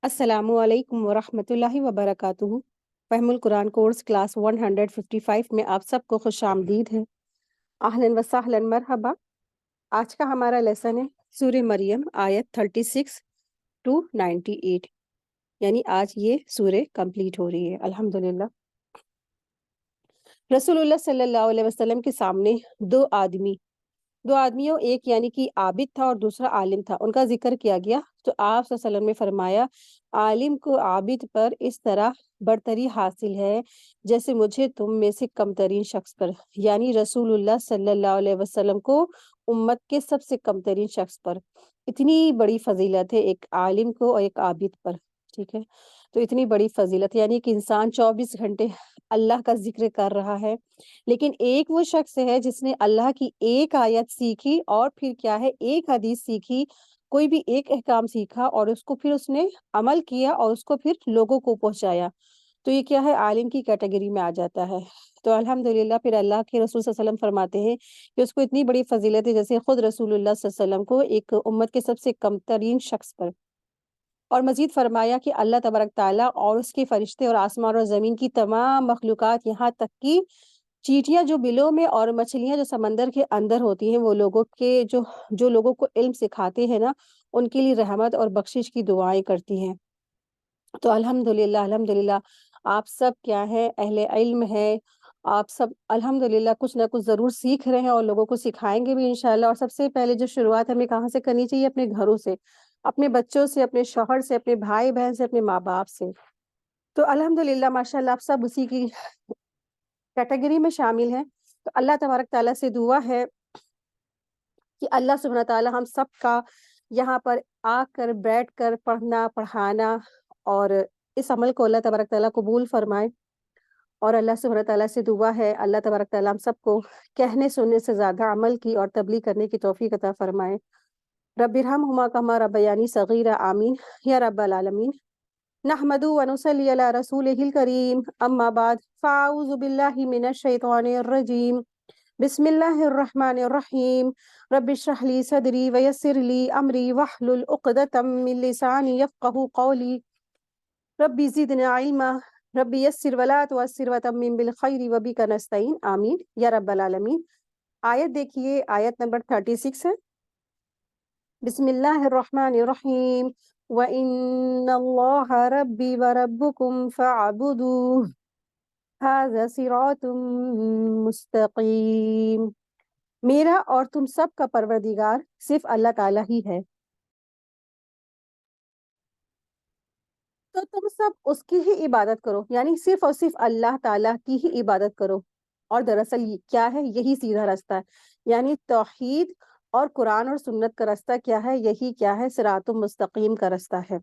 السلام علیکم ورحمۃ اللہ وبرکاتہ۔ فہم القرآن کورس کلاس 155 میں آپ سب کو خوش آمدید ہے۔ اہلاً و سہلاً، مرحبا۔ آج کا ہمارا لیسن ہے سورہ مریم آیت 36 to 98، یعنی آج یہ سورہ کمپلیٹ ہو رہی ہے الحمدللہ۔ رسول اللہ صلی اللہ علیہ وسلم کے سامنے دو آدمیوں، ایک یعنی کہ عابد تھا اور دوسرا عالم تھا، ان کا ذکر کیا گیا تو آپ صلی اللہ علیہ وسلم نے فرمایا عالم کو عابد پر اس طرح برتری حاصل ہے جیسے مجھے تم میں سے کم ترین شخص پر، یعنی رسول اللہ صلی اللہ علیہ وسلم کو امت کے سب سے کم ترین شخص پر اتنی بڑی فضیلت ہے، ایک عالم کو اور ایک عابد پر، ٹھیک ہے۔ تو اتنی بڑی فضیلت، یعنی کہ انسان 24 گھنٹے اللہ کا ذکر کر رہا ہے، لیکن ایک وہ شخص ہے جس نے اللہ کی ایک آیت سیکھی اور پھر کیا ہے ایک حدیث سیکھی، کوئی بھی ایک احکام سیکھا اور اس کو پھر اس نے عمل کیا اور اس کو پھر لوگوں کو پہنچایا، تو یہ کیا ہے عالم کی کیٹیگری میں آ جاتا ہے۔ تو الحمدللہ پھر اللہ کے رسول صلی اللہ علیہ وسلم فرماتے ہیں کہ اس کو اتنی بڑی فضیلت ہے جیسے خود رسول اللہ صلی اللہ علیہ وسلم کو ایک امت کے سب سے کم ترین شخص پر۔ اور مزید فرمایا کہ اللہ تبارک تعالیٰ اور اس کے فرشتے اور آسمان اور زمین کی تمام مخلوقات، یہاں تک کہ چیٹیاں جو بلوں میں اور مچھلیاں جو سمندر کے اندر ہوتی ہیں، وہ لوگوں کے جو لوگوں کو علم سکھاتے ہیں نا، ان کے لیے رحمت اور بخشش کی دعائیں کرتی ہیں۔ تو الحمدللہ آپ سب کیا ہے اہل علم ہے، آپ سب الحمدللہ کچھ نہ کچھ ضرور سیکھ رہے ہیں اور لوگوں کو سکھائیں گے بھی انشاءاللہ۔ اور سب سے پہلے جو شروعات ہمیں کہاں سے کرنی چاہیے؟ اپنے گھروں سے، اپنے بچوں سے، اپنے شوہر سے، اپنے بھائی بہن سے، اپنے ماں باپ سے۔ تو الحمدللہ ماشاءاللہ آپ سب اسی کی کیٹیگری میں شامل ہیں۔ تو اللہ تبارک تعالیٰ سے دعا ہے کہ اللہ سبحانہ تعالیٰ ہم سب کا یہاں پر آ کر بیٹھ کر پڑھنا پڑھانا اور اس عمل کو اللہ تبارک تعالیٰ قبول فرمائے۔ اور اللہ سبحانہ تعالیٰ سے دعا ہے اللہ تبارک تعالیٰ ہم سب کو کہنے سننے سے زیادہ عمل کی اور تبلیغ کرنے کی توفیق عطا فرمائے۔ رب ارحمہما کما ربیانی صغیرا، آمین یا رب العالمین۔ نحمد و نصلی علی رسولہ الکریم، اما بعد فاعوذ باللہ من الشیطان الرجیم، بسم اللہ الرحمن الرحیم۔ رب اشرح لی صدری ویسر لی امری واحلل عقدۃ من لسانی یفقہوا قولی، ربی زدنا علما، ربی یسر ولا تعسر وتمم بالخیر وبک نستعین، آمین یا رب العالمین۔ آیت دیکھیے، آیت نمبر 36 ہے۔ بسم اللہ الرحمن الرحیم، وَإِنَّ اللَّهَ رَبِّي وَرَبُّكُمْ فَاعْبُدُوهُ هَذَا صِرَاطٌ مستقیم۔ میرا اور تم سب کا پروردگار صرف اللہ تعالیٰ ہی ہے، تو تم سب اس کی ہی عبادت کرو، یعنی صرف اور صرف اللہ تعالیٰ کی ہی عبادت کرو۔ اور دراصل یہ کیا ہے؟ یہی سیدھا راستہ ہے، یعنی توحید اور قرآن اور سنت کا راستہ کیا ہے؟ یہی کیا ہے؟ صراط مستقیم کا راستہ ہے۔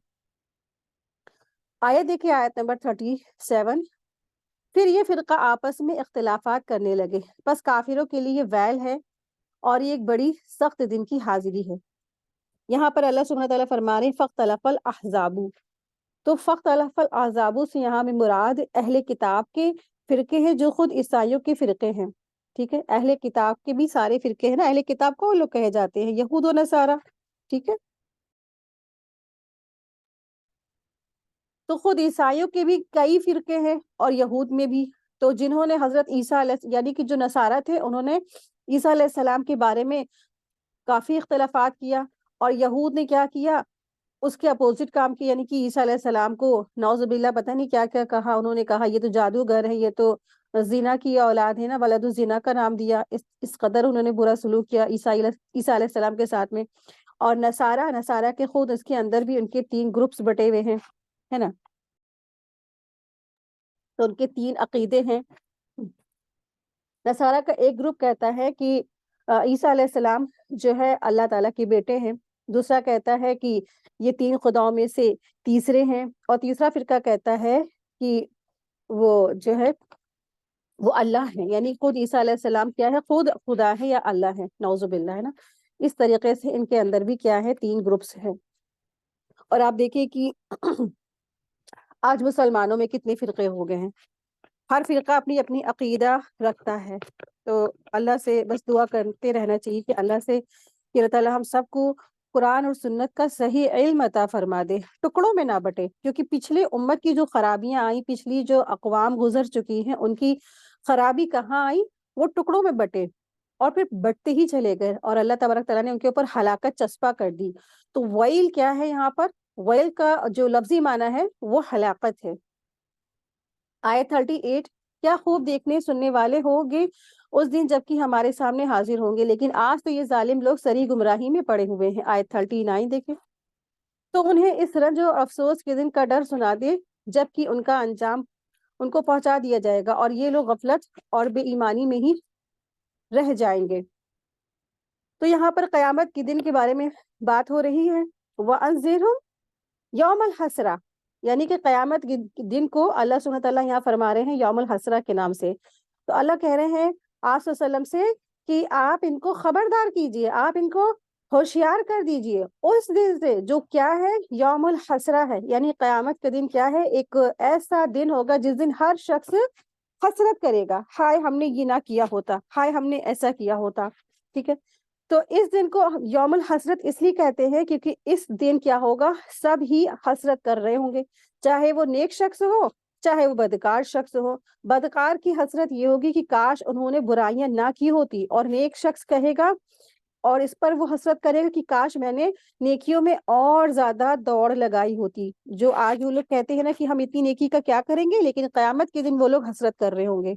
آیت دیکھیں، آیت نمبر 37۔ پھر یہ فرقہ آپس میں اختلافات کرنے لگے، بس کافروں کے لیے ویل ہے اور یہ ایک بڑی سخت دن کی حاضری ہے۔ یہاں پر اللہ سبحانہ تعالیٰ فرما رہے ہیں فاختلف الاحزاب، تو فاختلف الاحزاب سے یہاں میں مراد اہل کتاب کے فرقے ہیں جو خود عیسائیوں کے فرقے ہیں، ٹھیک ہے۔ اہل کتاب کے بھی سارے فرقے ہیں نا، اہل کتاب کو لوگ کہے جاتے ہیں یہود و نصارہ، ٹھیک ہے۔ تو خود عیسائیوں کے بھی کئی فرقے ہیں اور یہود میں بھی، تو جنہوں نے حضرت عیسیٰ علیہ یعنی کہ جو نصارہ تھے انہوں نے عیسیٰ علیہ السلام کے بارے میں کافی اختلافات کیا، اور یہود نے کیا کیا؟ اس کے اپوزٹ کام کی، یعنی کہ عیسیٰ علیہ السلام کو نعوذ باللہ پتہ نہیں کیا کیا کہا۔ انہوں نے کہا یہ تو جادوگر ہے، یہ تو زنا کی اولاد ہے نا، ولد الزنا کا نام دیا، اس قدر انہوں نے برا سلوک کیا عیسیٰ علیہ السلام کے ساتھ میں۔ اور نصارہ کے خود اس کے اندر بھی ان کے 3 گروپس بٹے ہوئے ہیں، ہے نا، تو ان کے 3 عقیدے ہیں۔ نصارہ کا ایک گروپ کہتا ہے کہ عیسیٰ علیہ السلام جو ہے اللہ تعالیٰ کے بیٹے ہیں، دوسرا کہتا ہے کہ یہ 3 خداؤں میں سے تیسرے ہیں، اور تیسرا فرقہ کہتا ہے کہ وہ جو ہے وہ اللہ ہے، یعنی خود عیسیٰ علیہ السلام کیا ہے؟ خود خدا ہے یا اللہ ہے، نعوذ باللہ، ہے نا۔ اس طریقے سے ان کے اندر بھی کیا ہے؟ 3 گروپس ہیں۔ اور آپ دیکھیں کہ آج مسلمانوں میں کتنے فرقے ہو گئے ہیں، ہر فرقہ اپنی اپنی عقیدہ رکھتا ہے۔ تو اللہ سے بس دعا کرتے رہنا چاہیے کہ اللہ سے کہ اللہ تعالیٰ ہم سب کو قرآن اور سنت کا صحیح علم عطا فرما دے، ٹکڑوں میں نہ بٹے، کیونکہ پچھلے امت کی جو خرابیاں آئیں، پچھلی جو اقوام گزر چکی ہیں، ان کی خرابی کہاں آئی؟ وہ ٹکڑوں میں بٹے اور پھر بٹتے ہی چلے گئے، اور اللہ تبارک تعالیٰ نے ان کے اوپر ہلاکت چسپاں کر دی۔ تو ویل کیا ہے یہاں پر؟ ویل کا جو لفظی معنی ہے وہ ہلاکت ہے۔ آیت 38، کیا خوب دیکھنے سننے والے ہوگے اس دن جبکہ ہمارے سامنے حاضر ہوں گے، لیکن آج تو یہ ظالم لوگ سری گمراہی میں پڑے ہوئے ہیں۔ آیت 39 دیکھیں، تو انہیں اس رنج و افسوس کے دن کا ڈر سنا دے جبکہ ان کا انجام ان کو پہنچا دیا جائے گا، اور یہ لوگ غفلت اور بے ایمانی میں ہی رہ جائیں گے۔ تو یہاں پر قیامت کے دن کے بارے میں بات ہو رہی ہے۔ وَأَنذِرْهُمْ یوم الحسرہ، یعنی کہ قیامت کے دن کو اللہ سبحانہ تعالیٰ یہاں فرما رہے ہیں یوم الحسرہ کے نام سے۔ تو اللہ کہہ رہے ہیں آپ صلی اللہ علیہ وسلم سے کہ آپ ان کو خبردار کیجئے، آپ ان کو ہوشیار کر دیجئے اس دن سے جو کیا ہے، یوم الحسرہ ہے، یعنی قیامت کا دن کیا ہے، ایک ایسا دن ہوگا جس دن ہر شخص حسرت کرے گا، ہائے ہم نے یہ نہ کیا ہوتا، ہائے ہم نے ایسا کیا ہوتا۔ ٹھیک ہے، تو اس دن کو یوم الحسرت اس لیے کہتے ہیں کیونکہ اس دن کیا ہوگا، سب ہی حسرت کر رہے ہوں گے، چاہے وہ نیک شخص ہو چاہے وہ بدکار شخص ہو۔ بدکار کی حسرت یہ ہوگی کہ کاش انہوں نے برائیاں نہ کی ہوتی، اور نیک شخص کہے گا اور اس پر وہ حسرت کرے گا کہ کاش میں نے نیکیوں میں اور زیادہ دوڑ لگائی ہوتی۔ جو آج وہ لوگ کہتے ہیں نا کہ ہم اتنی نیکی کا کیا کریں گے، لیکن قیامت کے دن وہ لوگ حسرت کر رہے ہوں گے۔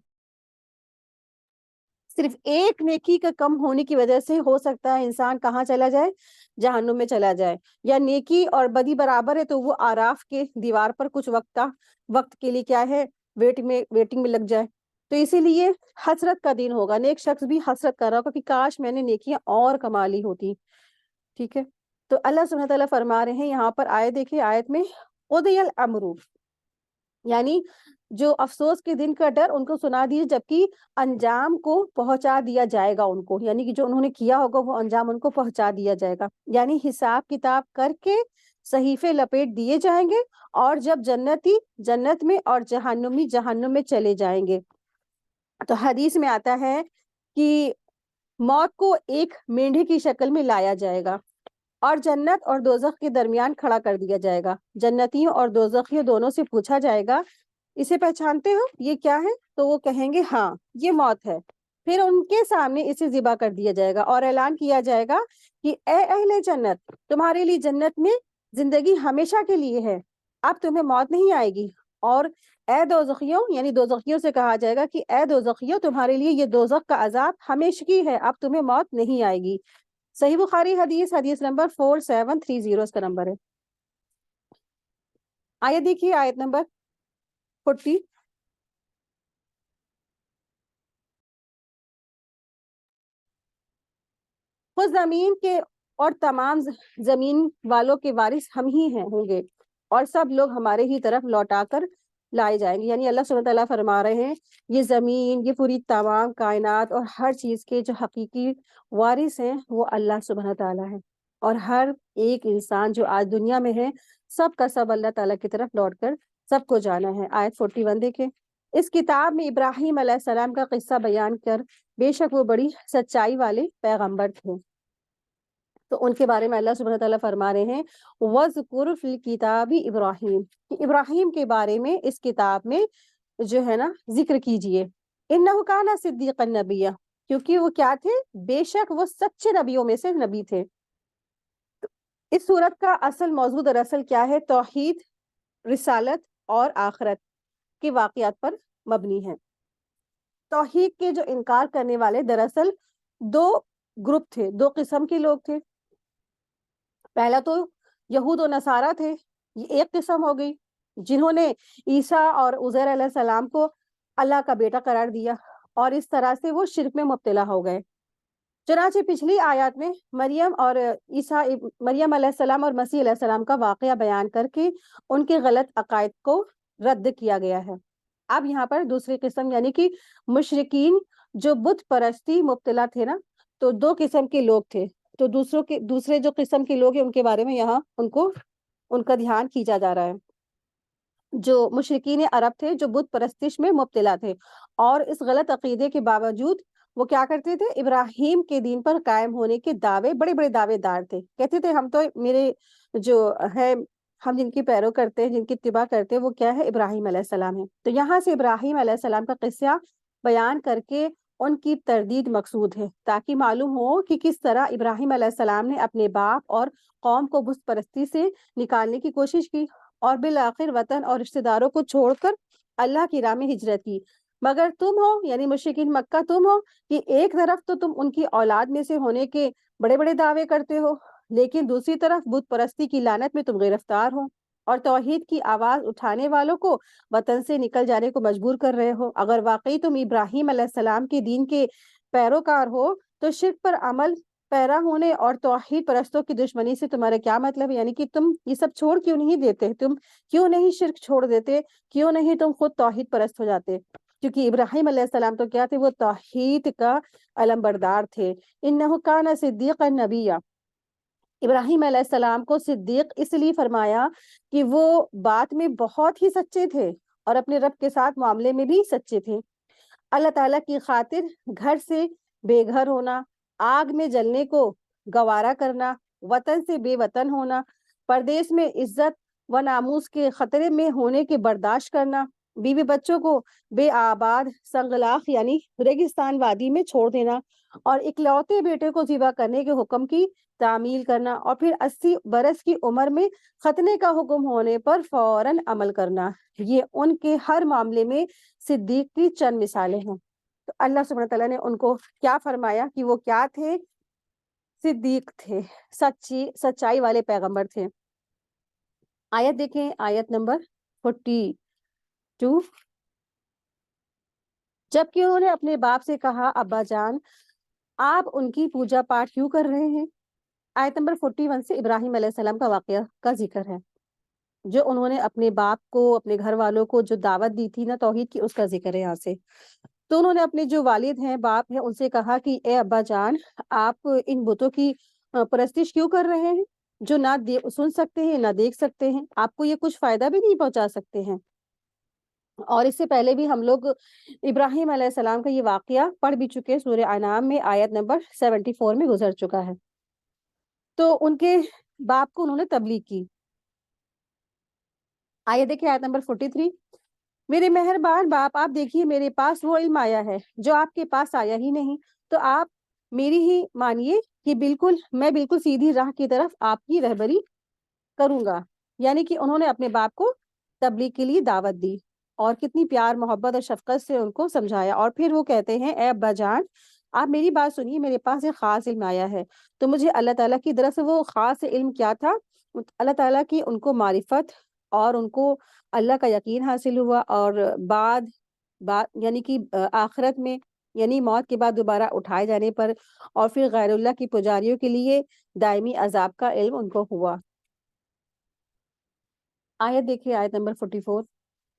صرف ایک نیکی کا کم ہونے کی وجہ سے ہو سکتا ہے انسان کہاں چلا جائے، جہنم میں چلا جائے، یا نیکی اور بدی برابر ہے تو وہ آراف کے دیوار پر کچھ وقت کے لیے کیا ہے، ویٹنگ میں لگ جائے۔ تو اسی لیے حسرت کا دن ہوگا، نیک شخص بھی حسرت کر رہا ہوگا کہ کاش میں نے نیکیاں اور کما لی ہوتی۔ ٹھیک ہے، تو اللہ سبحانہ تعالیٰ فرما رہے ہیں یہاں پر، دیکھیں آیت میں، قضی الامر، یعنی جو افسوس کے دن کا ڈر ان کو سنا دیجیے جبکہ انجام کو پہنچا دیا جائے گا ان کو، یعنی کہ جو انہوں نے کیا ہوگا وہ انجام ان کو پہنچا دیا جائے گا، یعنی حساب کتاب کر کے صحیفے لپیٹ دیے جائیں گے، اور جب جنتی جنت میں اور جہنمی جہنم میں چلے جائیں گے۔ تو حدیث میں آتا ہے کہ موت کو ایک مینڈھے کی شکل میں لایا جائے گا اور جنت اور دوزخ کے درمیان کھڑا کر دیا جائے گا۔ جنتیوں اور دوزخیوں دونوں سے پوچھا جائے گا اسے پہچانتے ہو، یہ کیا ہے؟ تو وہ کہیں گے ہاں یہ موت ہے۔ پھر ان کے سامنے اسے ذبح کر دیا جائے گا اور اعلان کیا جائے گا کہ اے اہل جنت، تمہارے لیے جنت میں زندگی ہمیشہ کے لیے ہے، اب تمہیں موت نہیں آئے گی۔ اور اے دوزخیوں، یعنی دوزخیوں سے کہا جائے گا کہ اے دوزخیوں، تمہارے لیے یہ دوزخ کا عذاب ہمیشگی ہے، اب تمہیں موت نہیں آئے گی۔ صحیح بخاری حدیث نمبر 4730 اس کا نمبر ہے۔ آیت دیکھیے، آیت نمبر 40، خود زمین کے اور تمام زمین والوں کے وارث ہم ہی ہیں ہوں گے، اور سب لوگ ہمارے ہی طرف لوٹا کر لائے جائیں گے۔ یعنی اللہ سبحانہ تعالیٰ فرما رہے ہیں یہ زمین، یہ پوری تمام کائنات اور ہر چیز کے جو حقیقی وارث ہیں وہ اللہ سبحانہ تعالیٰ ہے، اور ہر ایک انسان جو آج دنیا میں ہے سب کا سب اللہ تعالیٰ کی طرف لوٹ کر سب کو جانا ہے۔ آیت 41 دیکھیں، اس کتاب میں ابراہیم علیہ السلام کا قصہ بیان کر، بے شک وہ بڑی سچائی والے پیغمبر تھے۔ تو ان کے بارے میں اللہ سبحانہ تعالیٰ فرما رہے ہیں وَذْكُرْ فِي الْكِتَابِ ابراہیم، کہ ابراہیم کے بارے میں اس کتاب میں جو ہے نا ذکر کیجئے، اِنَّهُ كَانَ صِدِّيقًا نَبِيًّا، کیونکہ وہ کیا تھے؟ بے شک وہ سچے نبیوں میں سے نبی تھے۔ اس صورت کا اصل موضوع دراصل کیا ہے؟ توحید، رسالت اور آخرت کے واقعات پر مبنی ہے۔ توحید کے جو انکار کرنے والے دراصل دو گروپ تھے، دو قسم کے لوگ تھے۔ پہلا تو یہود و نصارہ تھے، یہ ایک قسم ہو گئی، جنہوں نے عیسیٰ اور عزیر علیہ السلام کو اللہ کا بیٹا قرار دیا، اور اس طرح سے وہ شرک میں مبتلا ہو گئے۔ چنانچہ پچھلی آیات میں مریم علیہ السلام اور مسیح علیہ السلام کا واقعہ بیان کر کے ان کے غلط عقائد کو رد کیا گیا ہے۔ اب یہاں پر دوسری قسم یعنی کہ مشرکین جو بت پرستی مبتلا تھے نا، تو دو قسم کے لوگ تھے۔ تو دوسرے جو قسم کے لوگ ہیں ان کے بارے میں یہاں ان کا دھیان کھینچا جا رہا ہے۔ جو مشرکین عرب تھے جو بت پرستش میں مبتلا تھے اور اس غلط عقیدے کے باوجود وہ کیا کرتے تھے؟ ابراہیم کے دین پر قائم ہونے کے دعوے، بڑے بڑے دعوے دار تھے، کہتے تھے ہم تو میرے جو ہے ہم جن کی پیرو کرتے ہیں، جن کی اتباع کرتے ہیں، وہ کیا ہے؟ ابراہیم علیہ السلام ہے۔ تو یہاں سے ابراہیم علیہ السلام کا قصہ بیان کر کے ان کی تردید مقصود ہے، تاکہ معلوم ہو کہ کس طرح ابراہیم علیہ السلام نے اپنے باپ اور قوم کو بت پرستی سے نکالنے کی کوشش کی، اور بالآخر وطن اور رشتہ داروں کو چھوڑ کر اللہ کی راہ میں ہجرت کی۔ مگر تم ہو یعنی مشرکین مکہ، تم ہو کہ ایک طرف تو تم ان کی اولاد میں سے ہونے کے بڑے بڑے دعوے کرتے ہو، لیکن دوسری طرف بت پرستی کی لعنت میں تم گرفتار ہو، اور توحید کی آواز اٹھانے والوں کو وطن سے نکل جانے کو مجبور کر رہے ہو۔ اگر واقعی تم ابراہیم علیہ السلام کے دین کے پیروکار ہو تو شرک پر عمل پیرا ہونے اور توحید پرستوں کی دشمنی سے تمہارا کیا مطلب ہے؟ یعنی کہ تم یہ سب چھوڑ کیوں نہیں دیتے؟ تم کیوں نہیں شرک چھوڑ دیتے؟ کیوں نہیں تم خود توحید پرست ہو جاتے؟ کیونکہ ابراہیم علیہ السلام تو کیا تھے؟ وہ توحید کا علمبردار تھے۔ انہ کان صدیقا نبیا، ابراہیم علیہ السلام کو صدیق اس لیے فرمایا کہ وہ بات میں بہت ہی سچے تھے اور اپنے رب کے ساتھ معاملے میں بھی سچے تھے۔ اللہ تعالیٰ کی خاطر گھر سے بے گھر ہونا، آگ میں جلنے کو گوارا کرنا، وطن سے بے وطن ہونا، پردیس میں عزت و ناموس کے خطرے میں ہونے کے برداشت کرنا، بیوی بچوں کو بے آباد سنگلاخ یعنی ریگستان وادی میں چھوڑ دینا، اور اکلوتے بیٹے کو ذبح کرنے کے حکم کی تعمیل کرنا، اور پھر 80 برس کی عمر میں ختنے کا حکم ہونے پر فوراً عمل کرنا۔ یہ ان کے ہر معاملے میں صدیق کی چند مثالیں ہیں۔ تو اللہ سبحانہ تعالیٰ نے ان کو کیا فرمایا کہ وہ کیا تھے؟ صدیق تھے، سچائی والے پیغمبر تھے۔ آیت دیکھیں، آیت نمبر 42۔ جبکہ انہوں نے اپنے باپ سے کہا، ابا جان آپ ان کی پوجا پاٹ کیوں کر رہے ہیں؟ آیت نمبر 41 سے ابراہیم علیہ السلام کا واقعہ کا ذکر ہے، جو انہوں نے اپنے باپ کو، اپنے گھر والوں کو جو دعوت دی تھی نا توحید کی، اس کا ذکر ہے یہاں سے۔ تو انہوں نے اپنے جو والد ہیں، باپ ہیں، ان سے کہا کہ اے ابا جان آپ ان بتوں کی پرستش کیوں کر رہے ہیں جو نہ سن سکتے ہیں نہ دیکھ سکتے ہیں، آپ کو یہ کچھ فائدہ بھی نہیں پہنچا سکتے ہیں۔ اور اس سے پہلے بھی ہم لوگ ابراہیم علیہ السلام کا یہ واقعہ پڑھ بھی چکے، سورہ انعام میں آیت نمبر 74 میں گزر چکا ہے۔ تو ان کے باپ کو انہوں نے تبلیغ کی۔ آیت دیکھیں، آیت نمبر 43۔ میرے مہربان باپ، آپ دیکھیے میرے پاس وہ علم آیا ہے جو آپ کے پاس آیا ہی نہیں، تو آپ میری ہی مانیے کہ میں بالکل سیدھی راہ کی طرف آپ کی رہبری کروں گا۔ یعنی کہ انہوں نے اپنے باپ کو تبلیغ کے لیے دعوت دی اور کتنی پیار محبت اور شفقت سے ان کو سمجھایا، اور پھر وہ کہتے ہیں اے ابا جان آپ میری بات سنیے، میرے پاس ایک خاص علم آیا ہے۔ تو مجھے اللہ تعالیٰ کی طرف سے وہ خاص علم کیا تھا؟ اللہ تعالیٰ کی ان کو معرفت اور ان کو اللہ کا یقین حاصل ہوا، اور بعد یعنی کہ آخرت میں یعنی موت کے بعد دوبارہ اٹھائے جانے پر اور پھر غیر اللہ کی پجاریوں کے لیے دائمی عذاب کا علم ان کو ہوا۔ آیت دیکھیے، آیت نمبر 44۔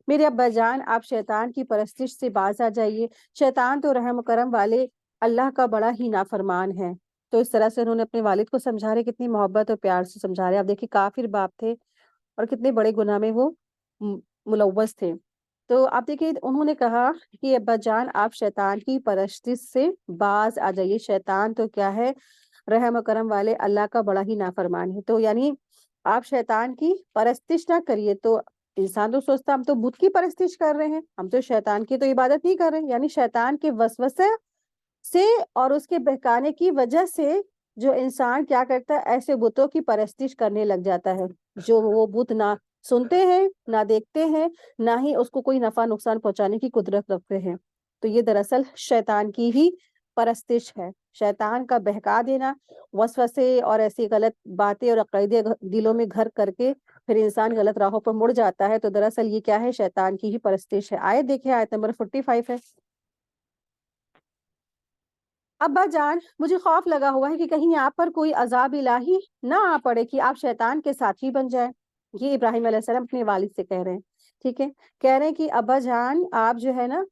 میرے ابا جان آپ شیطان کی پرستش سے باز آ جائیے، شیطان تو رحم و کرم والے اللہ کا بڑا ہی نافرمان ہے۔ تو اس طرح سے انہوں نے اپنے والد کو سمجھا رہے، کتنی محبت اور پیار سے سمجھا رہے۔ آپ دیکھیے کافر باپ تھے اور کتنے بڑے گناہ میں وہ ملوث تھے۔ تو آپ دیکھیے انہوں نے کہا کہ ابا جان آپ شیطان کی پرستش سے باز آ جائیے، شیطان تو کیا ہے؟ رحم و کرم والے اللہ کا بڑا ہی نافرمان ہے۔ تو یعنی آپ شیطان کی پرستش نہ کریے۔ تو انسان تو سوچتا ہم تو بت کی پرستش کر رہے ہیں، ہم تو شیطان کی تو عبادت نہیں کر رہے، یعنی شیطان کے وسوسے سے اور اس کے بہکانے کی وجہ سے جو انسان کیا کرتا ہے، ایسے بتوں کی پرستش کرنے لگ جاتا ہے، جو وہ بت نہ سنتے ہیں نہ دیکھتے ہیں، نہ ہی اس کو کوئی نفع نقصان پہنچانے کی قدرت رکھتے ہیں۔ تو یہ دراصل شیطان کی ہی پرستش ہے، شیطان کا بہکا دینا، وسوسے اور ایسی غلط باتیں اور عقائدے دلوں میں گھر کر کے پھر انسان غلط راہوں پر مڑ جاتا ہے۔ تو دراصل یہ کیا ہے؟ شیطان کی ہی پرستش ہے۔ آیت دیکھیں، آیت نمبر 45 ہے۔ ابا جان مجھے خوف لگا ہوا ہے کہ کہیں آپ پر کوئی عذاب الہی نہ آ پڑے کہ آپ شیطان کے ساتھی بن جائیں۔ یہ ابراہیم علیہ السلام اپنے والد سے کہہ رہے ہیں، ٹھیک ہے، کہہ رہے ہیں کہ ابا جان آپ جو ہے نا،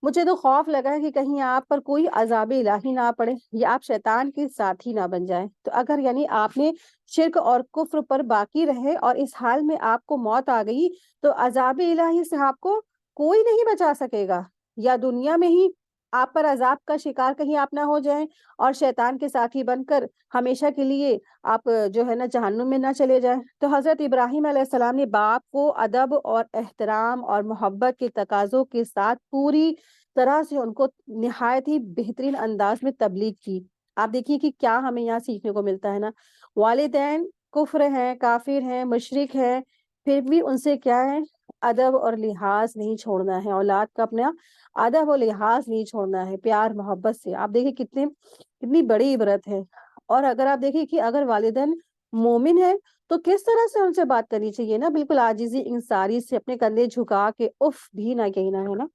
مجھے تو خوف لگا ہے کہ کہیں آپ پر کوئی عذاب الہی نہ پڑے یا آپ شیطان کے ساتھی نہ بن جائیں۔ تو اگر یعنی آپ نے شرک اور کفر پر باقی رہے اور اس حال میں آپ کو موت آ گئی تو عذاب الہی سے آپ کو کوئی نہیں بچا سکے گا، یا دنیا میں ہی آپ پر عذاب کا شکار کہیں آپ نہ ہو جائیں اور شیطان کے ساتھی بن کر ہمیشہ کے لیے آپ جو ہے نا جہنم میں نہ چلے جائیں۔ تو حضرت ابراہیم علیہ السلام نے باپ کو ادب اور احترام اور محبت کے تقاضوں کے ساتھ پوری طرح سے ان کو نہایت ہی بہترین انداز میں تبلیغ کی۔ آپ دیکھیے کہ کیا ہمیں یہاں سیکھنے کو ملتا ہے نا، والدین کفر ہیں، کافر ہیں، مشرک ہیں، پھر بھی ان سے کیا ہے، ادب اور لحاظ نہیں چھوڑنا ہے، اولاد کا اپنا ادب و لحاظ نہیں چھوڑنا ہے، پیار محبت سے۔ آپ دیکھیں کتنی بڑی عبرت ہے۔ اور اگر آپ دیکھیں کہ اگر والدین مومن ہے تو کس طرح سے ان سے بات کرنی چاہیے نا، بالکل عاجزی انکساری سے، اپنے کندھے جھکا کے اف بھی نہ کہنا ہے نا۔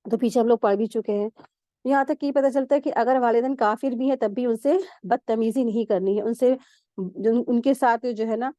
تو پیچھے ہم لوگ پڑھ بھی چکے ہیں، یہاں تک یہ پتہ چلتا ہے کہ اگر والدین کافر بھی ہیں تب بھی ان سے بدتمیزی نہیں کرنی ہے، ان سے ان کے ساتھ جو ہے نا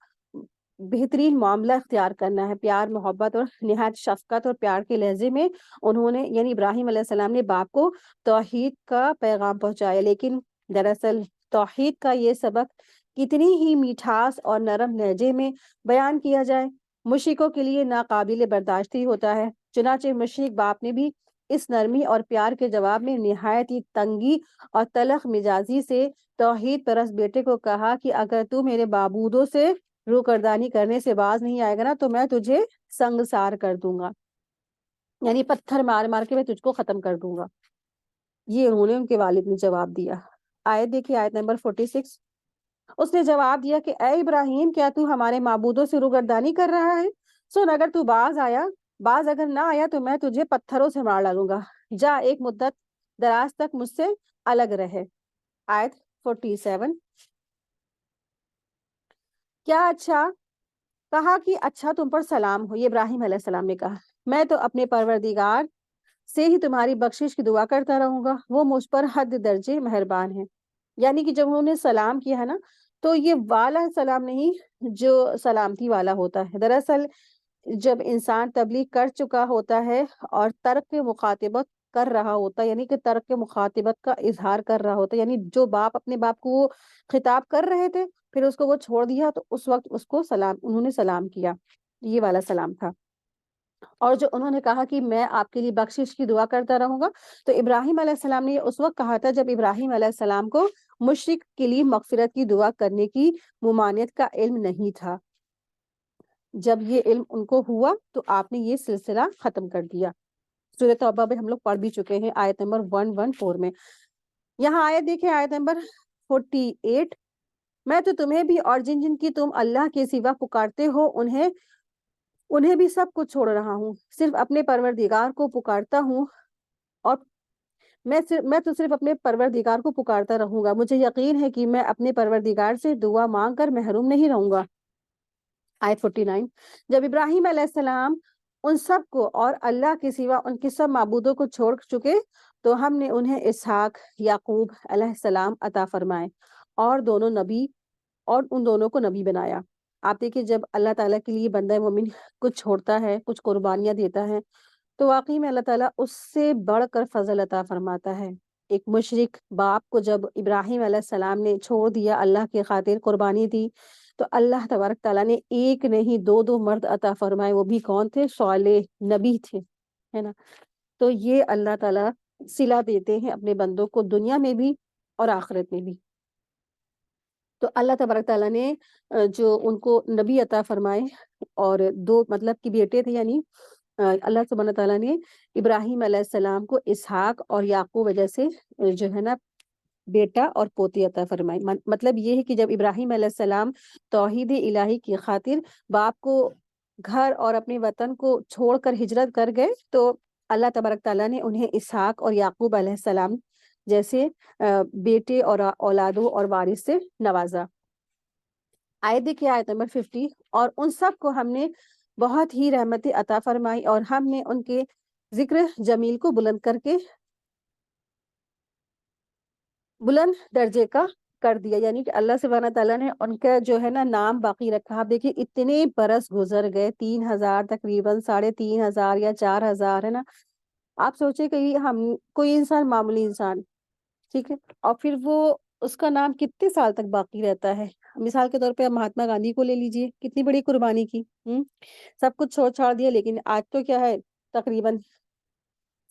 بہترین معاملہ اختیار کرنا ہے، پیار محبت اور نہایت شفقت اور پیار کے لہجے میں انہوں نے، یعنی ابراہیم علیہ السلام نے باپ کو توحید کا پیغام پہنچایا۔ لیکن دراصل توحید کا یہ سبق کتنی ہی میٹھاس اور نرم لہجے میں بیان کیا جائے، مشرکوں کے لیے ناقابل برداشتی ہوتا ہے۔ چنانچہ مشرک باپ نے بھی اس نرمی اور پیار کے جواب میں نہایت ہی تنگی اور تلخ مزاجی سے توحید پرست بیٹے کو کہا کہ اگر تو میرے معبودوں سے روگردانی کرنے سے باز نہیں آئے گا نا تو میں تجھے سنگسار کر دوں گا، یعنی پتھر مار مار کے میں تجھ کو ختم کر دوں گا۔ یہ انہوں نے ان کے والد نے جواب دیا۔ آیت دیکھیے، آیت نمبر 46۔ اس نے جواب دیا کہ اے ابراہیم، کیا تو ہمارے معبودوں سے روگردانی کر رہا ہے؟ سن، اگر تو باز اگر نہ آیا تو میں تجھے پتھروں سے مار ڈالوں گا، جا ایک مدت دراز تک مجھ سے الگ رہے۔ آیت 47۔ کیا اچھا کہا کہ اچھا تم پر سلام ہو، یہ ابراہیم علیہ السلام نے کہا، میں تو اپنے پروردگار سے ہی تمہاری بخشش کی دعا کرتا رہوں گا، وہ مجھ پر حد درجے مہربان ہے۔ یعنی کہ جب انہوں نے سلام کیا ہے نا تو یہ والا سلام نہیں جو سلامتی والا ہوتا ہے۔ دراصل جب انسان تبلیغ کر چکا ہوتا ہے اور ترک مخاطبت کر رہا ہوتا ہے، یعنی کہ ترک مخاطبت کا اظہار کر رہا ہوتا ہے، یعنی جو باپ اپنے باپ کو وہ خطاب کر رہے تھے پھر اس کو وہ چھوڑ دیا تو اس وقت اس کو انہوں نے سلام کیا، یہ والا سلام تھا۔ اور جو انہوں نے کہا کہ میں آپ کے لیے بخشش کی دعا کرتا رہوں گا، تو ابراہیم علیہ السلام نے اس وقت کہا تھا جب ابراہیم علیہ السلام کو مشرک کے لیے مغفرت کی دعا کرنے کی ممانعت کا علم نہیں تھا۔ جب یہ علم ان کو ہوا تو آپ نے یہ سلسلہ ختم کر دیا۔ سورۃ توبہ میں ہم لوگ پڑھ بھی چکے ہیں، آیت نمبر 114 میں۔ یہاں آیت دیکھیں، آیت نمبر 48۔ میں تو تمہیں بھی اور جن جن کی تم اللہ کے سوا پکارتے ہو انہیں بھی سب کچھ چھوڑ رہا ہوں، صرف اپنے پروردگار کو پکارتا ہوں، اور میں تو صرف اپنے پروردگار کو پکارتا رہوں گا، مجھے یقین ہے کہ میں اپنے پروردگار سے دعا مانگ کر محروم نہیں رہوں گا۔ آیت 49۔ جب ابراہیم علیہ السلام ان سب کو اور اللہ کے سوا ان کے سب معبودوں کو چھوڑ چکے تو ہم نے انہیں اسحاق، یعقوب علیہ السلام عطا فرمائے اور ان دونوں کو نبی بنایا۔ آپ دیکھیں جب اللہ تعالیٰ کے لیے بندہ مومن کچھ چھوڑتا ہے، کچھ قربانیاں دیتا ہے تو واقعی میں اللہ تعالیٰ اس سے بڑھ کر فضل عطا فرماتا ہے۔ ایک مشرک باپ کو جب ابراہیم علیہ السلام نے چھوڑ دیا، اللہ کی خاطر قربانی دی، تو اللہ تبارک تعالیٰ نے ایک نہیں دو مرد عطا فرمائے، وہ بھی کون تھے؟ صالح نبی تھے، ہے نا۔ تو یہ اللہ تعالیٰ صلہ دیتے ہیں اپنے بندوں کو دنیا میں بھی اور آخرت میں بھی۔ تو اللہ تبارک تعالیٰ نے جو ان کو نبی عطا فرمائے اور دو مطلب کہ بیٹے تھے، یعنی اللہ سبحانہ تعالیٰ نے ابراہیم علیہ السلام کو اسحاق اور یعقوب وجہ سے جو ہے نا بیٹا اور پوتی عطا فرمائی۔ مطلب یہ ہے کہ جب ابراہیم علیہ السلام توحید الہی کی خاطر باپ کو گھر اور اپنے وطن کو چھوڑ کر ہجرت کر گئے تو اللہ تبارک تعالیٰ نے انہیں اسحاق اور یعقوب علیہ السلام جیسے بیٹے اور اولادوں اور وارث سے نوازا۔ آیت دیکھیے، آیت نمبر 50۔ اور ان سب کو ہم نے بہت ہی رحمتیں عطا فرمائی اور ہم نے ان کے ذکر جمیل کو بلند درجے کا کر دیا، یعنی کہ اللہ سبحانہ تعالیٰ نے ان کا جو ہے نا نام باقی رکھا۔ آپ دیکھیے اتنے برس گزر گئے، 3000 تقریباً 3500 یا 4000، ہے نا۔ آپ سوچے کہ کوئی انسان معمولی انسان، ٹھیک ہے، اور پھر وہ اس کا نام کتنے سال تک باقی رہتا ہے۔ مثال کے طور پہ مہاتما گاندھی کو لے لیجئے، کتنی بڑی قربانی کی، سب کچھ چھوڑ چھاڑ دیا، لیکن آج تو کیا ہے، تقریباً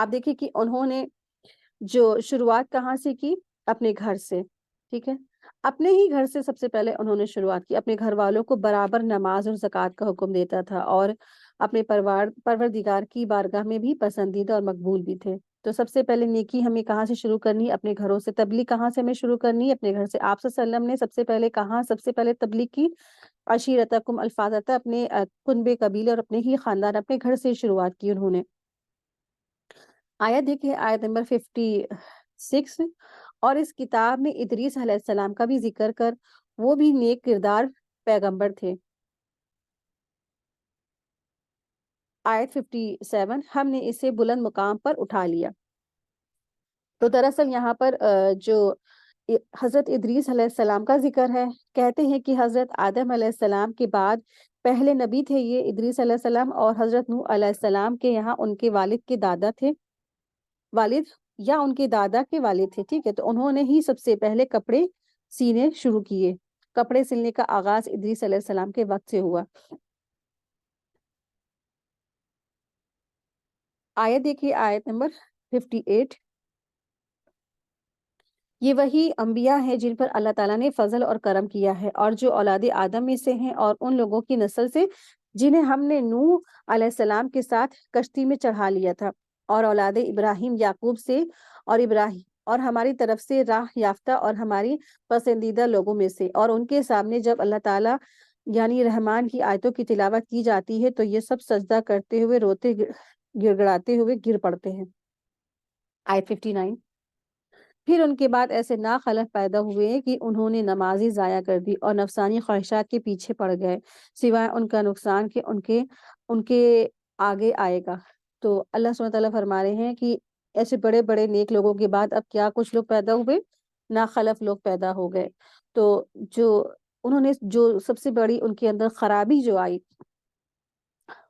آپ دیکھیں کہ انہوں نے جو شروعات کہاں سے کی؟ اپنے گھر سے، ٹھیک ہے، اپنے ہی گھر سے سب سے پہلے انہوں نے شروعات کی، اپنے گھر والوں کو برابر نماز اور زکوٰۃ کا حکم دیتا تھا، اور اپنے پروردگار کی بارگاہ میں بھی پسندیدہ اور مقبول بھی تھے۔ تو سب سے پہلے نیکی ہمیں کہاں سے شروع کرنی ہے؟ اپنے گھروں سے۔ تبلیغ کہاں سے ہمیں شروع کرنی ہے؟ اپنے گھر سے۔ آپ صلی اللہ علیہ وسلم نے سب سے پہلے تبلیغ کی؟ عشیرتکم الفاظ، اپنے کنبے قبیلے اور اپنے ہی خاندان، اپنے گھر سے شروعات کی انہوں نے۔ آیت دیکھیے، آیت نمبر 56، اور اس کتاب میں ادریس علیہ السلام کا بھی ذکر کر، وہ بھی نیک کردار پیغمبر تھے۔ آیت 57، ہم نے اسے بلند مقام پر اٹھا لیا۔ تو دراصل یہاں پر جو حضرت ادریس علیہ السلام کا ذکر ہے، کہتے ہیں کہ حضرت آدم علیہ السلام کے بعد پہلے نبی تھے یہ ادریس علیہ السلام، اور حضرت نوح علیہ السلام کے یہاں ان کے والد کے دادا تھے، والد یا ان کے دادا کے والد تھے، ٹھیک ہے۔ تو انہوں نے ہی سب سے پہلے کپڑے سینے شروع کیے۔ کپڑے سلنے کا آغاز ادریس علیہ السلام کے وقت سے ہوا۔ آیت دیکھیے، آیت نمبر 58، یہ وہی انبیاء ہیں جن پر اللہ تعالیٰ نے فضل اور کرم کیا ہے، اور جو اولاد آدم میں سے ہیں، اور ان لوگوں کی نسل سے جنہیں ہم نے نوح علیہ السلام کے ساتھ کشتی میں چڑھا لیا تھا، اور اولاد ابراہیم یعقوب سے، اور ہماری طرف سے راہ یافتہ اور ہماری پسندیدہ لوگوں میں سے۔ اور ان کے سامنے جب اللہ تعالیٰ یعنی رحمان کی آیتوں کی تلاوت کی جاتی ہے تو یہ سب سجدہ کرتے ہوئے، روتے گڑ گڑاتے ہوئے گر پڑتے ہیں۔ آیت 59، پھر ان کے بعد ایسے ناخلف پیدا ہوئے کہ انہوں نے نمازی ضائع کر دی اور نفسانی خواہشات کے پیچھے پڑ گئے، سوائے ان کا نقصان کہ ان کے آگے آئے گا۔ تو اللہ سبحانہ وتعالیٰ فرما رہے ہیں کہ ایسے بڑے بڑے نیک لوگوں کے بعد اب کیا کچھ لوگ پیدا ہوئے؟ ناخلف لوگ پیدا ہو گئے۔ تو انہوں نے جو سب سے بڑی ان کے اندر خرابی جو آئی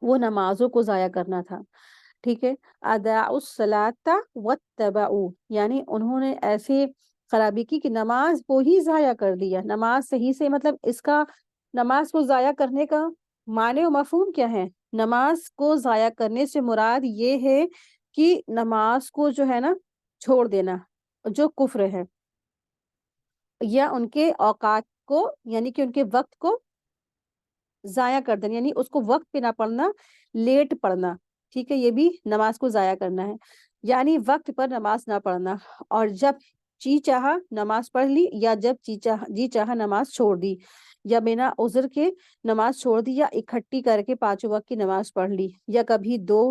وہ نمازوں کو ضائع کرنا تھا، ٹھیک ہے۔ اضاعوا الصلاۃ واتبعوا، یعنی انہوں نے ایسے خرابی کی کہ نماز کو ہی ضائع کر دیا۔ نماز صحیح سے مطلب اس کا، نماز کو ضائع کرنے کا معنی و مفہوم کیا ہے؟ نماز کو ضائع کرنے سے مراد یہ ہے کہ نماز کو جو ہے نا چھوڑ دینا، جو کفر ہے، یا ان کے اوقات کو یعنی کہ ان کے وقت کو ضائع کر دینا، یعنی اس کو وقت پہ نہ پڑھنا، لیٹ پڑھنا، ٹھیک ہے، یہ بھی نماز کو ضائع کرنا ہے، یعنی وقت پر نماز نہ پڑھنا، اور جب جی چاہا نماز پڑھ لی، یا جب جی چاہا نماز چھوڑ دی، یا بنا عذر کے نماز چھوڑ دی، یا اکٹھی کر کے پانچوں وقت کی نماز پڑھ لی، یا کبھی 2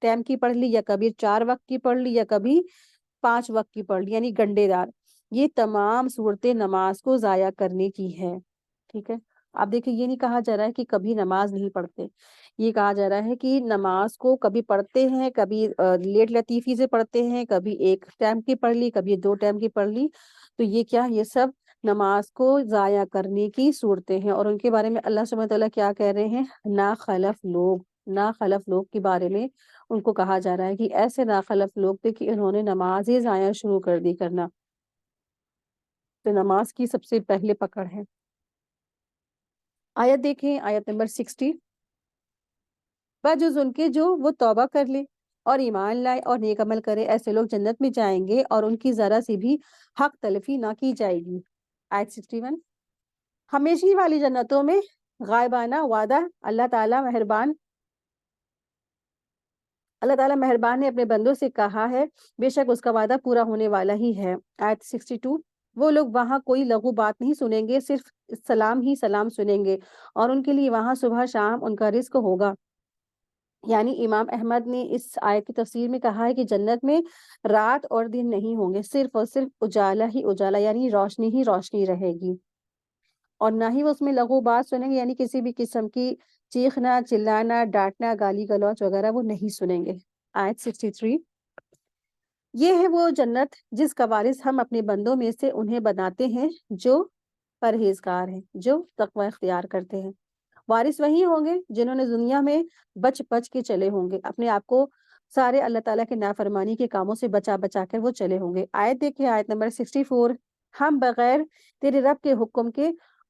ٹائم کی پڑھ لی، یا کبھی 4 وقت کی پڑھ لی، یا کبھی 5 وقت کی پڑھ لی، یعنی گنڈے دار۔ یہ تمام صورتیں نماز کو ضائع کرنے کی ہے، ٹھیک ہے۔ آپ دیکھیں، یہ نہیں کہا جا رہا ہے کہ کبھی نماز نہیں پڑھتے، یہ کہا جا رہا ہے کہ نماز کو کبھی پڑھتے ہیں، کبھی لیٹ لطیفی سے پڑھتے ہیں، کبھی 1 ٹائم کی پڑھ لی، کبھی 2 ٹائم کی پڑھ لی۔ تو یہ کیا، یہ سب نماز کو ضائع کرنے کی صورتیں ہیں، اور ان کے بارے میں اللہ سبحانہ وتعالیٰ کیا کہہ رہے ہیں؟ ناخلف لوگ کے بارے میں ان کو کہا جا رہا ہے کہ ایسے ناخلف لوگ تھے کہ انہوں نے نماز ہی ضائع شروع کر دی کرنا۔ تو نماز کی سب سے پہلے پکڑ ہے۔ آیت دیکھیں، آیت نمبر 60، بجز ان کے جو وہ توبہ کر لے اور ایمان لائے اور نیک عمل کرے، ایسے لوگ جنت میں جائیں گے اور ان کی ذرا سی بھی حق تلفی نہ کی جائے گی۔ آیت 61، ہمیشہ والی جنتوں میں غائبانہ وعدہ اللہ تعالیٰ مہربان نے اپنے بندوں سے کہا ہے، بے شک اس کا وعدہ پورا ہونے والا ہی ہے۔ آیت 62، وہ لوگ وہاں کوئی لغو بات نہیں سنیں گے، صرف سلام ہی سلام سنیں گے، اور ان کے لیے وہاں صبح شام ان کا رزق ہوگا۔ یعنی امام احمد نے اس آیت کی تفسیر میں کہا ہے کہ جنت میں رات اور دن نہیں ہوں گے، صرف اور صرف اجالا ہی اجالا، یعنی روشنی ہی روشنی رہے گی، اور نہ ہی وہ اس میں لغو بات سنیں گے، یعنی کسی بھی قسم کی چیخنا، چلانا، ڈانٹنا، گالی گلوچ وغیرہ وہ نہیں سنیں گے۔ آیت 63، یہ ہے وہ جنت جس کا وارث ہم اپنے بندوں میں سے انہیں بناتے ہیں جو پرہیزگار ہیں، جو تقوی اختیار کرتے ہیں۔ وارث وہی ہوں گے جنہوں نے دنیا میں بچ بچ کے چلے ہوں گے، اپنے آپ کو سارے اللہ تعالیٰ کے نافرمانی کے کاموں سے بچا بچا کر وہ چلے ہوں گے۔ آیت دیکھیں، آیت نمبر 64، ہم بغیر تیرے رب کے حکم کے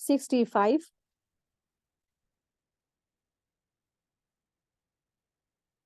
65।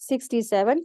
67।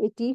80।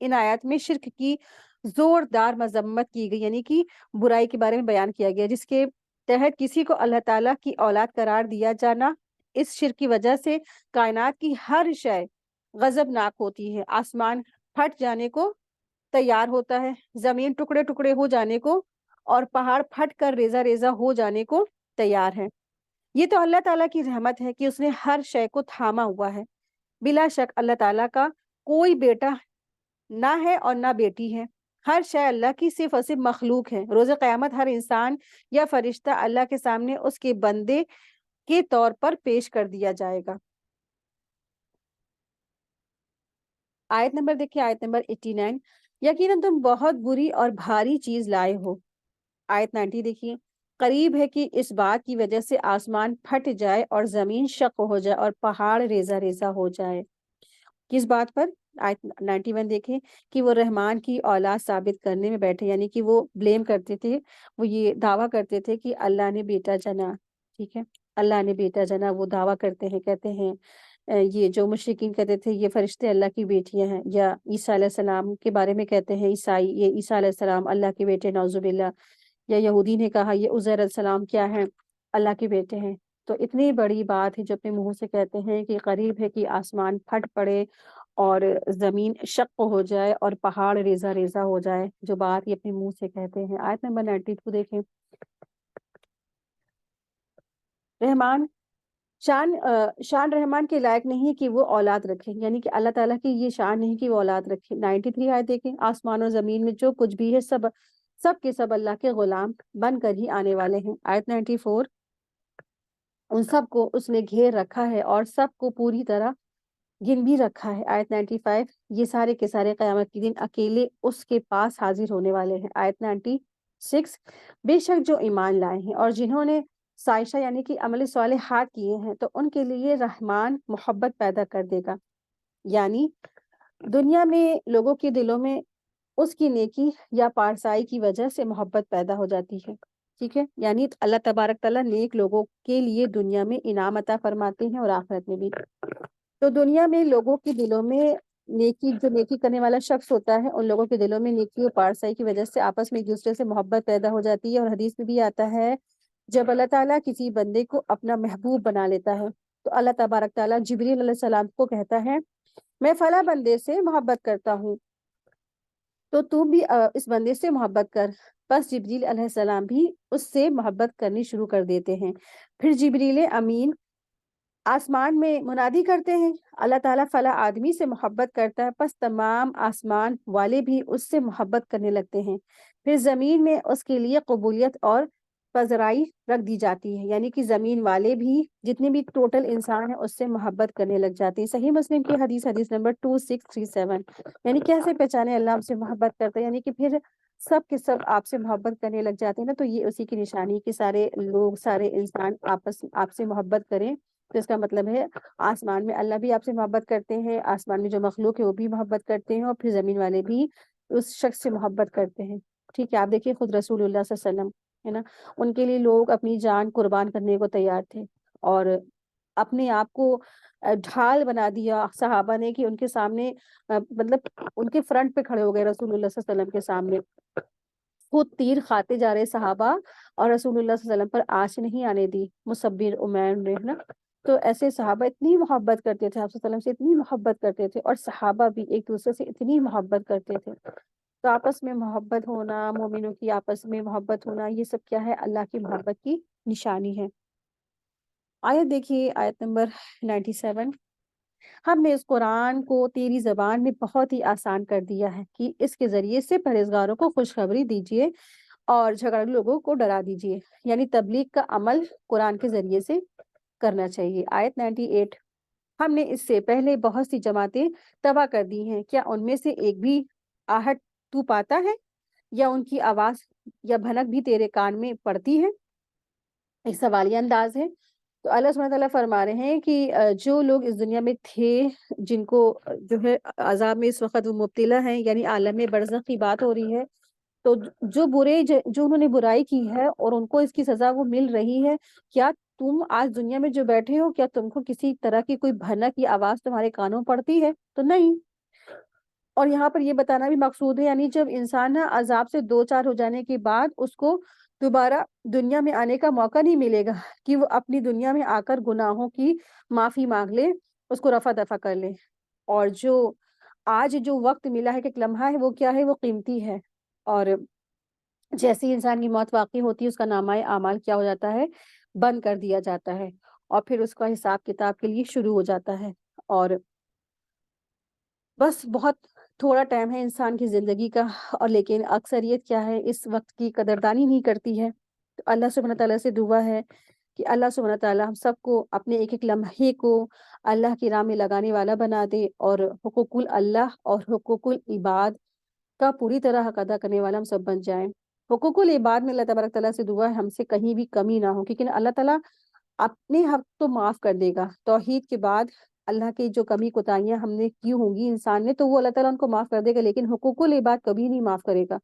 ان آیات میں شرک کی زوردار مذمت کی گئی، یعنی کہ برائی کے بارے میں بیان کیا گیا، جس کے تحت کسی کو اللہ تعالیٰ کی اولاد قرار دیا جانا، اس شرک کی وجہ سے کائنات کی ہر شے غضبناک ہوتی ہے، آسمان پھٹ جانے کو تیار ہوتا ہے، زمین ٹکڑے ٹکڑے ہو جانے کو اور پہاڑ پھٹ کر ریزہ ریزہ ہو جانے کو تیار ہے۔ یہ تو اللہ تعالیٰ کی رحمت ہے کہ اس نے ہر شے کو تھاما ہوا ہے۔ بلا شک اللہ تعالیٰ کا کوئی بیٹا نہ ہے اور نہ بیٹی ہے، ہر شے اللہ کی صرف اور صرف مخلوق ہے۔ روز قیامت ہر انسان یا فرشتہ اللہ کے سامنے اس کے بندے کے طور پر پیش کر دیا جائے گا۔ آیت نمبر دیکھیے، آیت نمبر 89، یقیناً تم بہت بری اور بھاری چیز لائے ہو۔ آیت 90 دیکھیے، قریب ہے کہ اس بات کی وجہ سے آسمان پھٹ جائے اور زمین شق ہو جائے اور پہاڑ ریزہ ریزہ ہو جائے۔ کس بات پر؟ آیت 91 دیکھیں کہ وہ رحمان کی اولاد ثابت کرنے میں بیٹھے، یعنی کہ وہ بلیم کرتے تھے، وہ یہ دعویٰ کرتے تھے کہ اللہ نے بیٹا جنا، ٹھیک ہے، اللہ نے بیٹا جنا، وہ دعویٰ کرتے ہیں، کہتے ہیں یہ جو مشرکین کہتے تھے یہ فرشتے اللہ کی بیٹیاں ہیں، یا عیسیٰ علیہ السلام کے بارے میں کہتے ہیں عیسائی یہ عیسیٰ علیہ السلام اللہ کے بیٹے، نعوذ باللہ، یا یہودی نے کہا یہ عزیر علیہ السلام کیا ہیں، اللہ کے بیٹے ہیں۔ تو اتنی بڑی بات ہے جو اپنے منہ سے کہتے ہیں کہ قریب ہے کہ آسمان پھٹ پڑے اور زمین شق ہو جائے اور پہاڑ ریزہ ریزہ ہو جائے، جو بات یہ اپنے منہ سے کہتے ہیں۔ آیت نمبر 92 دیکھیں، رحمان شان رحمان کے لائق نہیں کہ وہ اولاد رکھے، یعنی کہ اللہ تعالیٰ کی یہ شان نہیں کہ وہ اولاد رکھے۔ 93 آیت دیکھیں، آسمان اور زمین میں جو کچھ بھی ہے سب کے سب اللہ کے غلام بن کر ہی آنے والے ہیں۔ آیت 94، ان سب کو اس نے گھیر رکھا ہے اور سب کو پوری طرح گن بھی رکھا ہے۔ آیت 95، یہ سارے کے سارے قیامت کے دن اکیلے اس کے پاس حاضر ہونے والے ہیں۔ آیت 96، بے شک جو ایمان لائے ہیں اور جنہوں نے سائشہ یعنی کہ عمل صالحات کیے ہیں تو ان کے لیے رحمان محبت پیدا کر دے گا، یعنی دنیا میں لوگوں کے دلوں میں اس کی نیکی یا پارسائی کی وجہ سے محبت پیدا ہو جاتی ہے، ٹھیک ہے، یعنی اللہ تبارک تعالیٰ نیک لوگوں کے لیے دنیا میں انعام عطا فرماتے ہیں اور آخرت میں بھی۔ تو دنیا میں لوگوں کے دلوں میں جو نیکی کرنے والا شخص ہوتا ہے، ان لوگوں کے دلوں میں نیکی اور پارسائی کی وجہ سے آپس میں ایک دوسرے سے محبت پیدا ہو جاتی ہے، اور حدیث میں بھی آتا ہے جب اللہ تعالیٰ کسی بندے کو اپنا محبوب بنا لیتا ہے تو اللہ تبارک تعالیٰ جبریل علیہ السلام کو کہتا ہے میں فلاں بندے سے محبت کرتا ہوں تو تم بھی اس بندے سے محبت کر، بس جبریل علیہ السلام بھی اس سے محبت کرنی شروع کر دیتے ہیں۔ پھر جبریل امین آسمان میں منادی کرتے ہیں اللہ تعالیٰ فلاں آدمی سے محبت کرتا ہے، پس تمام آسمان والے بھی اس سے محبت کرنے لگتے ہیں۔ پھر زمین میں اس کے لیے قبولیت اور پذیرائی رکھ دی جاتی ہے، یعنی کہ زمین والے بھی جتنے بھی ٹوٹل انسان ہیں اس سے محبت کرنے لگ جاتے ہیں۔ صحیح مسلم کی حدیث نمبر 2637، یعنی کیسے پہچانے اللہ آپ سے محبت کرتا ہے، یعنی کہ پھر سب کے سب آپ سے محبت کرنے لگ جاتے ہیں نا، تو یہ اسی کی نشانی کہ سارے لوگ سارے انسان آپ سے محبت کریں، تو اس کا مطلب ہے آسمان میں اللہ بھی آپ سے محبت کرتے ہیں، آسمان میں جو مخلوق ہے وہ بھی محبت کرتے ہیں، اور پھر زمین والے بھی اس شخص سے محبت کرتے ہیں، ٹھیک ہے۔ آپ دیکھیے خود رسول اللہ صلی اللہ علیہ وسلم ہے نا، ان کے لیے لوگ اپنی جان قربان کرنے کو تیار تھے، اور اپنے آپ کو ڈھال بنا دیا صحابہ نے کہ ان کے سامنے مطلب ان کے فرنٹ پہ کھڑے ہو گئے رسول اللہ صلی اللہ علیہ وسلم کے سامنے، خود تیر کھاتے جا رہے صحابہ اور رسول اللہ صلی اللہ علیہ وسلم پر آنچ نہیں آنے دی، مصبر عمیر نے نا۔ تو ایسے صحابہ اتنی محبت کرتے تھے آپ صلی اللہ علیہ وسلم سے، اتنی محبت کرتے تھے، اور صحابہ بھی ایک دوسرے سے اتنی محبت کرتے تھے۔ تو آپس میں محبت ہونا، مومنوں کی آپس میں محبت ہونا، یہ سب کیا ہے؟ اللہ کی محبت کی نشانی ہے۔ آیت دیکھیے، آیت نمبر 97، ہم نے اس قرآن کو تیری زبان میں بہت ہی آسان کر دیا ہے کہ اس کے ذریعے سے پرہیزگاروں کو خوشخبری دیجیے اور جھگڑالو لوگوں کو ڈرا دیجیے، یعنی تبلیغ کا عمل قرآن کے ذریعے سے کرنا چاہیے۔ آیت 98، ہم نے اس سے پہلے بہت سی جماعتیں تباہ کر دی ہیں، کیا ان میں سے ایک بھی آہٹ تو پاتا ہے، یا ان کی آواز یا بھنک بھی تیرے کان میں پڑتی ہے؟ ایک سوالیہ انداز ہے۔ تو اللہ سبحانہ تعالیٰ فرما رہے ہیں کہ جو لوگ اس دنیا میں تھے، جن کو جو ہے عذاب میں اس وقت وہ مبتلا ہیں، یعنی عالم برزخ کی بات ہو رہی ہے، تو جو انہوں نے برائی کی ہے اور ان کو اس کی سزا وہ مل رہی ہے، کیا تم آج دنیا میں جو بیٹھے ہو، کیا تم کو کسی طرح کی کوئی بھنک یا آواز تمہارے کانوں پڑتی ہے؟ تو نہیں۔ اور یہاں پر یہ بتانا بھی مقصود ہے، یعنی جب انسان نا عذاب سے دو چار ہو جانے کے بعد اس کو دوبارہ دنیا میں آنے کا موقع نہیں ملے گا کہ وہ اپنی دنیا میں آ کر گناہوں کی معافی مانگ لے، اس کو رفع دفع کر لے۔ اور جو آج جو وقت ملا ہے کہ ایک لمحہ ہے، وہ کیا ہے؟ وہ قیمتی ہے، اور جیسے ہی انسان کی موت واقع ہوتی ہے، اس کا نامہ اعمال کیا ہو جاتا ہے؟ بند کر دیا جاتا ہے، اور پھر اس کا حساب کتاب کے لیے شروع ہو جاتا ہے۔ اور بس بہت تھوڑا ٹائم ہے انسان کی زندگی کا، اور لیکن اکثریت کیا ہے؟ اس وقت کی قدردانی نہیں کرتی ہے۔ تو اللہ سبحانہ تعالیٰ سے دعا ہے کہ اللہ سبحانہ تعالیٰ ہم سب کو اپنے ایک ایک لمحے کو اللہ کی راہ میں لگانے والا بنا دے، اور حقوق اللہ اور حقوق العباد کا پوری طرح حق ادا کرنے والا ہم سب بن جائیں۔ حقوق العباد میں اللہ تبارک تعالیٰ سے دعا ہے ہم سے کہیں بھی کمی نہ ہو، کیونکہ اللہ تعالیٰ اپنے حق تو معاف کر دے گا، توحید کے بعد اللہ کی جو کمی کوتاہیاں ہم نے کی ہوں گی انسان نے، تو وہ اللہ تعالیٰ ان کو معاف کر دے گا، لیکن حقوق العباد کبھی نہیں معاف کرے گا۔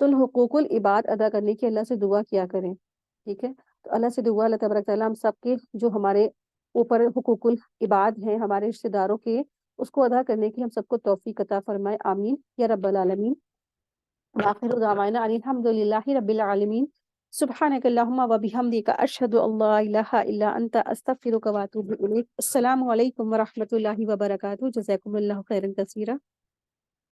تو ان حقوق العباد ادا کرنے کی اللہ سے دعا کیا کریں، ٹھیک ہے؟ تو اللہ سے دعا اللہ تبارک تعالیٰ ہم سب کے جو ہمارے اوپر حقوق العباد ہیں ہمارے رشتہ داروں کے، اس کو ادا کرنے کی ہم سب کو توفیق عطا فرمائے، آمین یا رب العالمین۔ وآخر دعوانا ان الحمد للہ رب العالمین۔ سبحانک اللہم و بحمدک، اشہد ان لا الہ الا انت، استغفرک و اتوب الیک۔ السلام علیکم ورحمۃ اللہ وبرکاتہ، جزاکم اللہ خیرا کثیرا۔